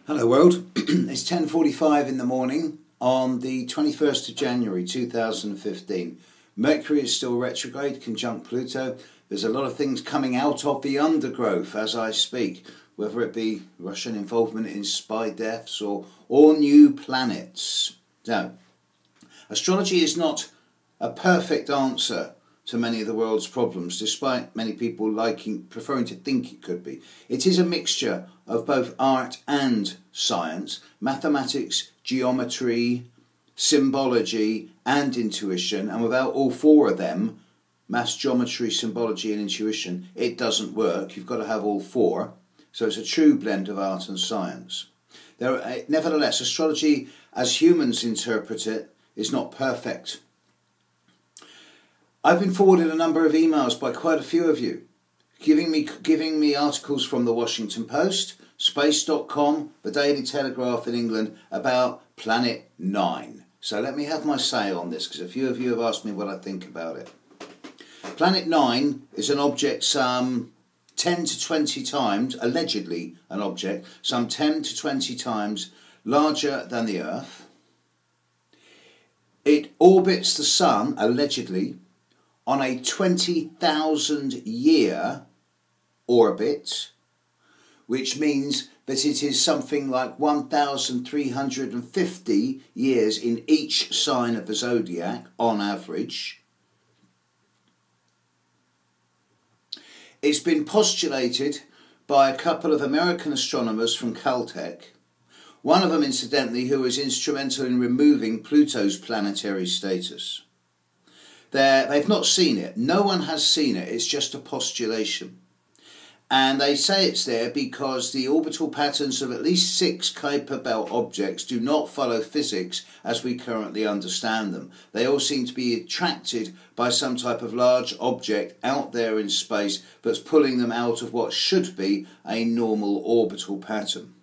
Hello world, it's 10:45 in the morning on the 21st of January 2015. Mercury is still retrograde, conjunct Pluto. There's a lot of things coming out of the undergrowth as I speak, whether it be Russian involvement in spy deaths or new planets. Now, astrology is not a perfect answer to many of the world's problems, despite many people preferring to think it could be. It is a mixture of both art and science, mathematics, geometry, symbology and intuition, and without all four of them, maths, geometry, symbology and intuition, it doesn't work. You've got to have all four. So it's a true blend of art and science. Nevertheless, astrology, as humans interpret it, is not perfect. I've been forwarded a number of emails by quite a few of you, giving me articles from the Washington Post, Space.com, the Daily Telegraph in England about Planet 9. So let me have my say on this, because a few of you have asked me what I think about it. Planet 9 is an object some 10 to 20 times, allegedly an object, some 10 to 20 times larger than the Earth. It orbits the Sun, allegedly, on a 20,000 year orbit, which means that it is something like 1,350 years in each sign of the zodiac on average. It's been postulated by a couple of American astronomers from Caltech, one of them incidentally who was instrumental in removing Pluto's planetary status. They've not seen it. No one has seen it. It's just a postulation. And they say it's there because the orbital patterns of at least 6 Kuiper Belt objects do not follow physics as we currently understand them. They all seem to be attracted by some type of large object out there in space that's pulling them out of what should be a normal orbital pattern.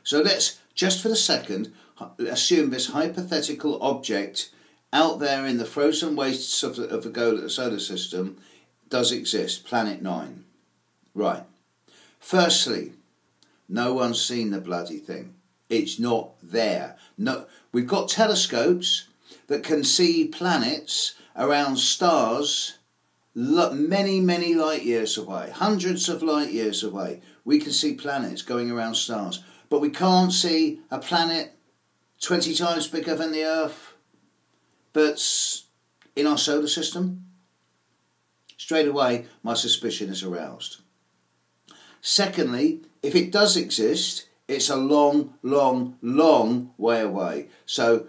So let's, just for the second, assume this hypothetical object out there in the frozen wastes of the solar system does exist, Planet 9. Right. Firstly, no one's seen the bloody thing. It's not there. No, we've got telescopes that can see planets around stars many, many light years away, hundreds of light years away. We can see planets going around stars, but we can't see a planet 20 times bigger than the Earth that's in our solar system. Straight away, my suspicion is aroused. Secondly, if it does exist, it's a long, long, long way away. So,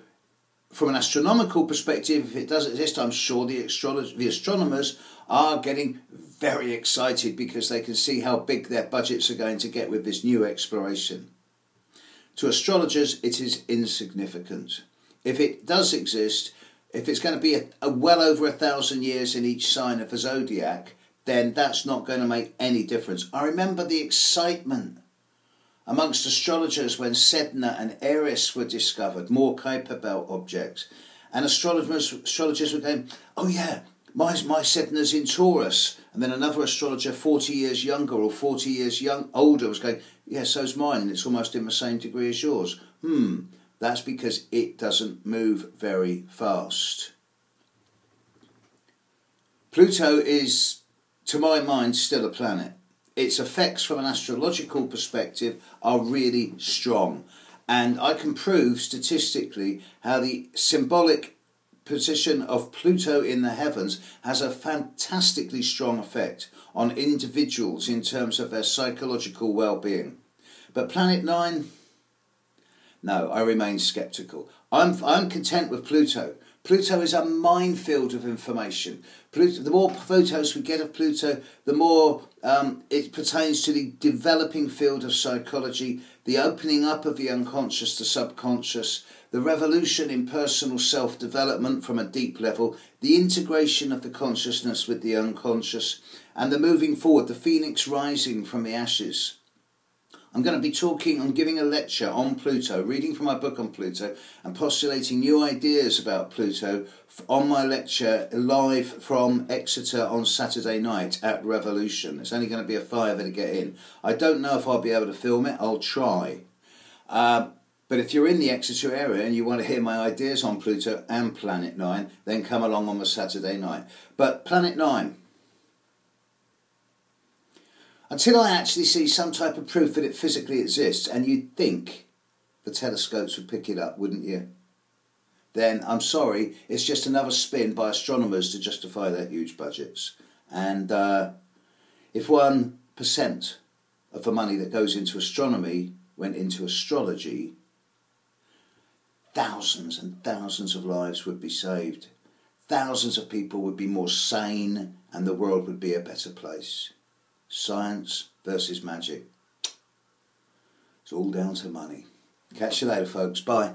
from an astronomical perspective, if it does exist, I'm sure the astronomers are getting very excited because they can see how big their budgets are going to get with this new exploration. To astrologers, it is insignificant. If it does exist, if it's going to be well over 1,000 years in each sign of the zodiac, then that's not going to make any difference. I remember the excitement amongst astrologers when Sedna and Eris were discovered, more Kuiper Belt objects. And astrologers were going, oh yeah, my Sedna's in Taurus. And then another astrologer 40 years younger or 40 years older was going, yeah, so's mine, and it's almost in the same degree as yours. That's because it doesn't move very fast. Pluto is, to my mind, still a planet. Its effects from an astrological perspective are really strong. And I can prove statistically how the symbolic position of Pluto in the heavens has a fantastically strong effect on individuals in terms of their psychological well-being. But Planet 9... no, I remain sceptical. I'm content with Pluto. Pluto is a minefield of information. The more photos we get of Pluto, the more it pertains to the developing field of psychology, the opening up of the unconscious to subconscious, the revolution in personal self-development from a deep level, the integration of the consciousness with the unconscious, and the moving forward, the phoenix rising from the ashes. I'm going to be I'm giving a lecture on Pluto, reading from my book on Pluto, and postulating new ideas about Pluto on my lecture live from Exeter on Saturday night at Revolution. It's only going to be a £5 to get in. I don't know if I'll be able to film it. I'll try. But if you're in the Exeter area and you want to hear my ideas on Pluto and Planet 9, then come along on the Saturday night. But Planet 9, until I actually see some type of proof that it physically exists, and you'd think the telescopes would pick it up, wouldn't you? Then I'm sorry, it's just another spin by astronomers to justify their huge budgets. And if 1% of the money that goes into astronomy went into astrology, thousands and thousands of lives would be saved. Thousands of people would be more sane and the world would be a better place. Science versus magic. It's all down to money. Catch you later, folks. Bye.